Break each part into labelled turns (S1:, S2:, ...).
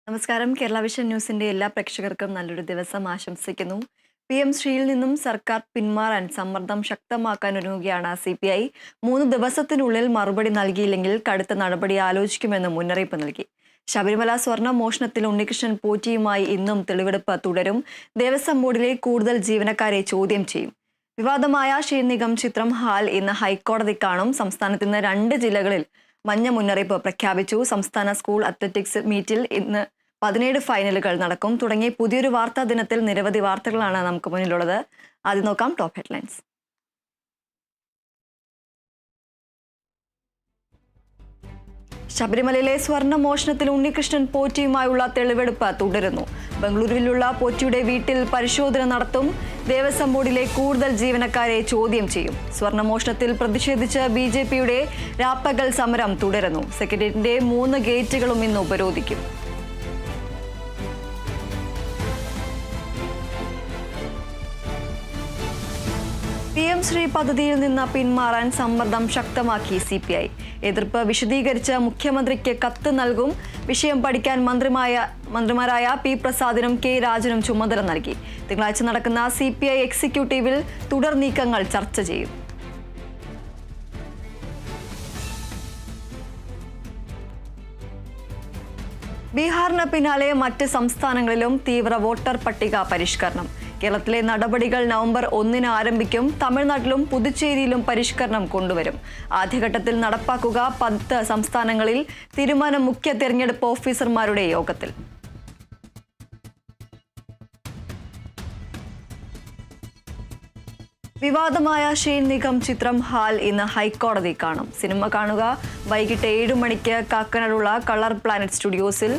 S1: നമസ്കാരം. കേരള വിഷൻ ന്യൂസിന്റെ എല്ലാ പ്രേക്ഷകർക്കും നല്ലൊരു ദിവസം ആശംസിക്കുന്നു. PM ശ്രീയിൽ നിന്നും സർക്കാർ പിന്മാറാൻ സമ്മർദ്ദം ശക്തമാക്കാൻ ഒരുങ്ങുകയാണ് CPI. 3 ദിവസത്തിനുള്ളിൽ മറുപടി നൽകിയില്ലെങ്കിൽ കടുത്ത നടപടി ആലോചിക്കുമെന്ന് മുന്നറിയിപ്പ് നൽകി. ശബരിമല സ്വർണ്ണ മോഷണത്തിൽ ഉണ്ണികൃഷ്ണൻ പോറ്റിയുമായി ഇന്നും തെളിവെടുപ്പ് തുടരും. ദേവസ്വം ബോർഡിലെ കൂടുതൽ ജീവനക്കാരെ ചോദ്യം ചെയ്യും. വിവാദമായ ഷീർനിഗം ചിത്രം ഹാൾ ഇന്ന് ഹൈക്കോടതി കാണും. സംസ്ഥാനത്ത് ഇന്ന് 2 ജില്ലകളിൽ മഞ്ഞ മുന്നറിയിപ്പ് പ്രഖ്യാപിച്ചു. സംസ്ഥാന സ്കൂൾ അത്ലറ്റിക്സ് മീറ്റിൽ ഇന്ന് 17 ഫൈനലുകൾ നടക്കും. തുടങ്ങി പുതിയൊരു വാർത്താ ദിനത്തിൽ നിരവധി വാർത്തകളാണ് നമുക്ക് മുന്നിലുള്ളത്. ആദ്യം നോക്കാം ടോപ്പ് ഹെഡ്ലൈൻസ്. ശബരിമലയിലെ സ്വർണ്ണ മോഷണത്തിൽ ഉണ്ണികൃഷ്ണൻ പോറ്റിയുമായുള്ള തെളിവെടുപ്പ് തുടരുന്നു. ബംഗളൂരുവിലുള്ള പോറ്റിയുടെ വീട്ടിൽ പരിശോധന നടത്തും. ദേവസ്വം ബോർഡിലെ കൂടുതൽ ജീവനക്കാരെ ചോദ്യം ചെയ്യും. സ്വർണ്ണ മോഷണത്തിൽ പ്രതിഷേധിച്ച് BJPയുടെ രാപ്പകൽ സമരം തുടരുന്നു. സെക്രട്ടേറിയറ്റിന്റെ 3 ഗേറ്റുകളും ഇന്ന് ഉപരോധിക്കും. PM ശ്രീ പദ്ധതിയിൽ നിന്ന് പിന്മാറാൻ സമ്മർദ്ദം ശക്തമാക്കി CPI. എതിർപ്പ് വിശദീകരിച്ച് മുഖ്യമന്ത്രിക്ക് കത്ത് നൽകും. വിഷയം പഠിക്കാൻ മന്ത്രിമാരായ P പ്രസാദിനും K രാജനും ചുമതല നൽകി. തിങ്കളാഴ്ച നടക്കുന്ന CPI എക്സിക്യൂട്ടീവിൽ തുടർ നീക്കങ്ങൾ ചർച്ച ചെയ്യും. ബീഹാറിന് പിന്നാലെ മറ്റ് സംസ്ഥാനങ്ങളിലും തീവ്ര വോട്ടർ പട്ടിക പരിഷ്കരണം. കേരളത്തിലെ നടപടികൾ നവംബർ 1 ആരംഭിക്കും. തമിഴ്നാട്ടിലും പുതുച്ചേരിയിലും പരിഷ്കരണം കൊണ്ടുവരും. ആദ്യഘട്ടത്തിൽ നടപ്പാക്കുക 10 സംസ്ഥാനങ്ങളിൽ. തീരുമാനം മുഖ്യ തെരഞ്ഞെടുപ്പ് ഓഫീസർമാരുടെ യോഗത്തിൽ. വിവാദമായ ഷീർനിഗം ചിത്രം ഹാൾ ഇന്ന് ഹൈക്കോടതി കാണും. സിനിമ കാണുക വൈകിട്ട് 7 മണിക്ക് കാക്കനാടുള്ള കളർ പ്ലാനറ്റ് സ്റ്റുഡിയോസിൽ.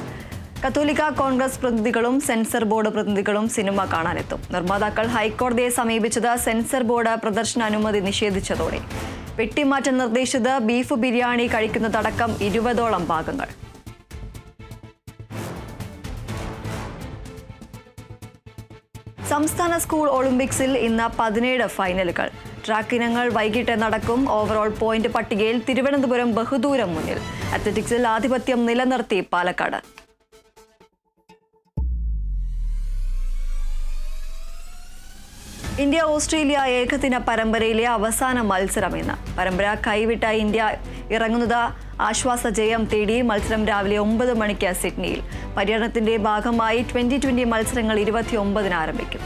S1: കത്തോലിക്ക കോൺഗ്രസ് പ്രതിനിധികളും സെൻസർ ബോർഡ് പ്രതിനിധികളും സിനിമ കാണാനെത്തും. നിർമ്മാതാക്കൾ ഹൈക്കോടതിയെ സമീപിച്ചത് സെൻസർ ബോർഡ് പ്രദർശനാനുമതി നിഷേധിച്ചതോടെ. വെട്ടിമാറ്റാൻ നിർദ്ദേശിച്ചത് ബീഫ് ബിരിയാണി കഴിക്കുന്നതടക്കം 20ഓളം ഭാഗങ്ങൾ. സംസ്ഥാന സ്കൂൾ ഒളിമ്പിക്സിൽ ഇന്ന് 17 ഫൈനലുകൾ. ട്രാക്ക് ഇനങ്ങൾ വൈകിട്ട് നടക്കും. ഓവറോൾ പോയിന്റ് പട്ടികയിൽ തിരുവനന്തപുരം ബഹുദൂരം മുന്നിൽ. അത്ലറ്റിക്സിൽ ആധിപത്യം നിലനിർത്തി പാലക്കാട്. ഇന്ത്യ ഓസ്ട്രേലിയ ഏകദിന പരമ്പരയിലെ അവസാന മത്സരം ഇന്ന്. പരമ്പര കൈവിട്ട ഇന്ത്യ ഇറങ്ങുന്നത് ആശ്വാസ ജയം തേടി. മത്സരം രാവിലെ 9 മണിക്ക് സിഡ്നിയിൽ. പര്യടനത്തിന്റെ ഭാഗമായി 2020 മത്സരങ്ങൾ 29 ആരംഭിക്കും.